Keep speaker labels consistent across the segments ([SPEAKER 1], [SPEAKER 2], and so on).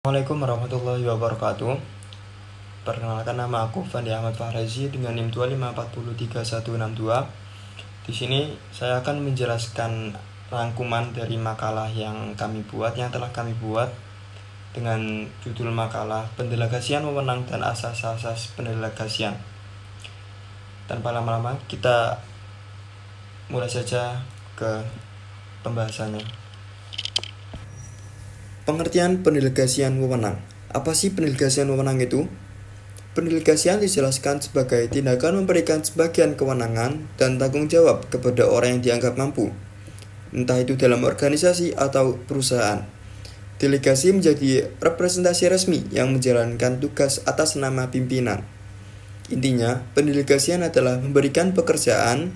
[SPEAKER 1] Assalamualaikum warahmatullahi wabarakatuh. Perkenalkan, nama aku Fandi Ahmad Fahrezi dengan NIM 254036162. Di sini saya akan menjelaskan rangkuman dari makalah yang telah kami buat dengan judul makalah Pendelegasian Wewenang dan Asas-asas Pendelegasian. Tanpa lama-lama, kita mulai saja ke pembahasannya. Pengertian pendelegasian wewenang. Apa sih pendelegasian wewenang itu? Pendelegasian dijelaskan sebagai tindakan memberikan sebagian kewenangan dan tanggung jawab kepada orang yang dianggap mampu, entah itu dalam organisasi atau perusahaan. Delegasi menjadi representasi resmi yang menjalankan tugas atas nama pimpinan. Intinya, pendelegasian adalah memberikan pekerjaan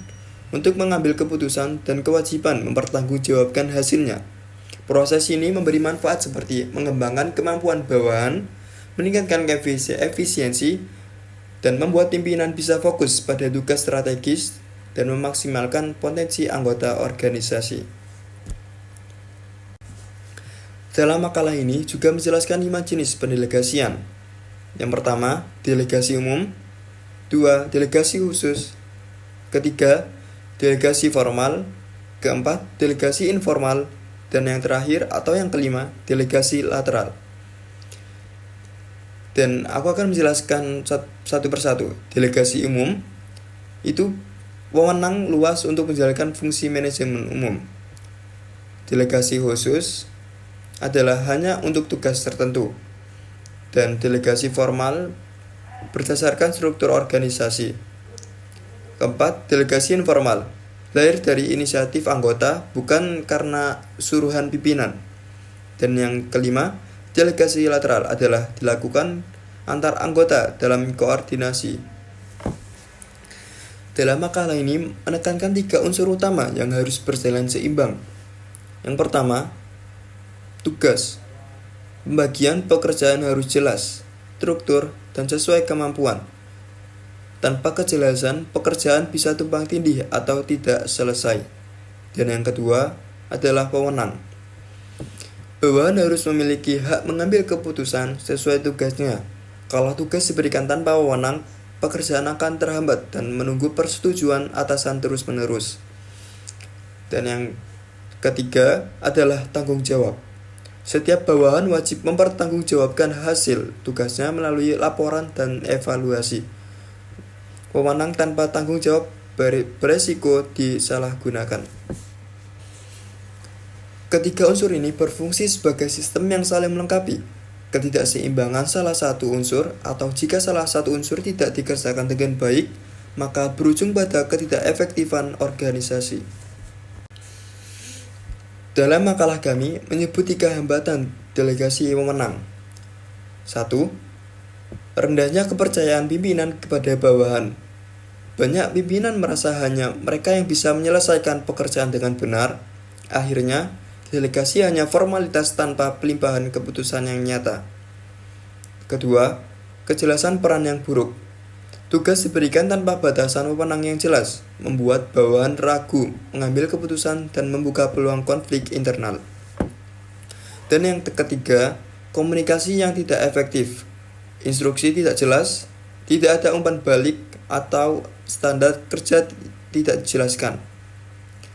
[SPEAKER 1] untuk mengambil keputusan dan kewajiban mempertanggungjawabkan hasilnya. Proses ini memberi manfaat seperti mengembangkan kemampuan bawahan, meningkatkan efisiensi, dan membuat pimpinan bisa fokus pada tugas strategis dan memaksimalkan potensi anggota organisasi. Dalam makalah ini juga menjelaskan 5 jenis pendelegasian. Yang pertama, delegasi umum. 2. Delegasi khusus. Ketiga, delegasi formal. Keempat, delegasi informal. Dan yang terakhir atau yang kelima, delegasi lateral. Dan aku akan menjelaskan satu persatu. Delegasi umum itu wewenang luas untuk menjalankan fungsi manajemen umum. Delegasi khusus adalah hanya untuk tugas tertentu. Dan delegasi formal berdasarkan struktur organisasi. Keempat, delegasi informal. Lahir dari inisiatif anggota, bukan karena suruhan pimpinan. Dan yang kelima, delegasi lateral adalah dilakukan antar anggota dalam koordinasi. Dalam makalah ini menekankan 3 unsur utama yang harus berjalan seimbang. Yang pertama, tugas. Pembagian pekerjaan harus jelas, struktur, dan sesuai kemampuan. Tanpa kejelasan, pekerjaan bisa tumpang tindih atau tidak selesai. Dan yang kedua adalah wewenang. Bawahan harus memiliki hak mengambil keputusan sesuai tugasnya. Kalau tugas diberikan tanpa wewenang, pekerjaan akan terhambat dan menunggu persetujuan atasan terus-menerus. Dan yang ketiga adalah tanggung jawab. Setiap bawahan wajib mempertanggungjawabkan hasil tugasnya melalui laporan dan evaluasi. Wewenang tanpa tanggung jawab beresiko disalahgunakan. Ketiga unsur ini berfungsi sebagai sistem yang saling melengkapi. Ketidakseimbangan salah satu unsur atau jika salah satu unsur tidak dikerjakan dengan baik, maka berujung pada ketidakefektifan organisasi. Dalam makalah kami menyebut 3 hambatan delegasi wewenang. 1. Rendahnya kepercayaan pimpinan kepada bawahan. Banyak pimpinan merasa hanya mereka yang bisa menyelesaikan pekerjaan dengan benar. Akhirnya, delegasi hanya formalitas tanpa pelimpahan keputusan yang nyata. Kedua, kejelasan peran yang buruk. Tugas diberikan tanpa batasan wewenang yang jelas, membuat bawahan ragu mengambil keputusan dan membuka peluang konflik internal. Dan yang ketiga, komunikasi yang tidak efektif. Instruksi tidak jelas, tidak ada umpan balik, atau standar kerja tidak dijelaskan.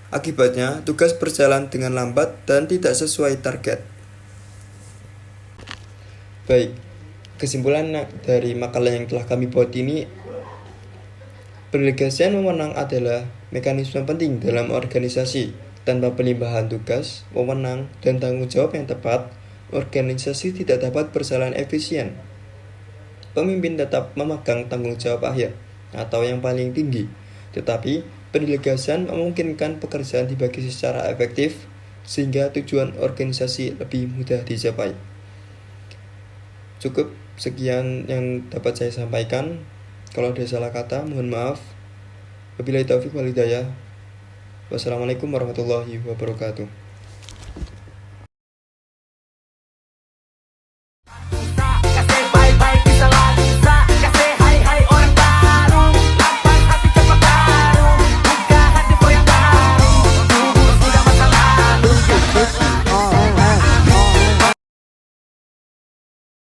[SPEAKER 1] Akibatnya, tugas berjalan dengan lambat dan tidak sesuai target. Baik, kesimpulan dari makalah yang telah kami buat ini, pendelegasian wewenang adalah mekanisme penting dalam organisasi. Tanpa pelimpahan tugas, wewenang, dan tanggung jawab yang tepat, organisasi tidak dapat berjalan efisien. Pemimpin tetap memegang tanggung jawab akhir atau yang paling tinggi, tetapi pendelegasian memungkinkan pekerjaan dibagi secara efektif sehingga tujuan organisasi lebih mudah dicapai. Cukup sekian yang dapat saya sampaikan. Kalau ada salah kata, mohon maaf. Wabillahi taufiq wal hidayah. Wassalamualaikum warahmatullahi wabarakatuh.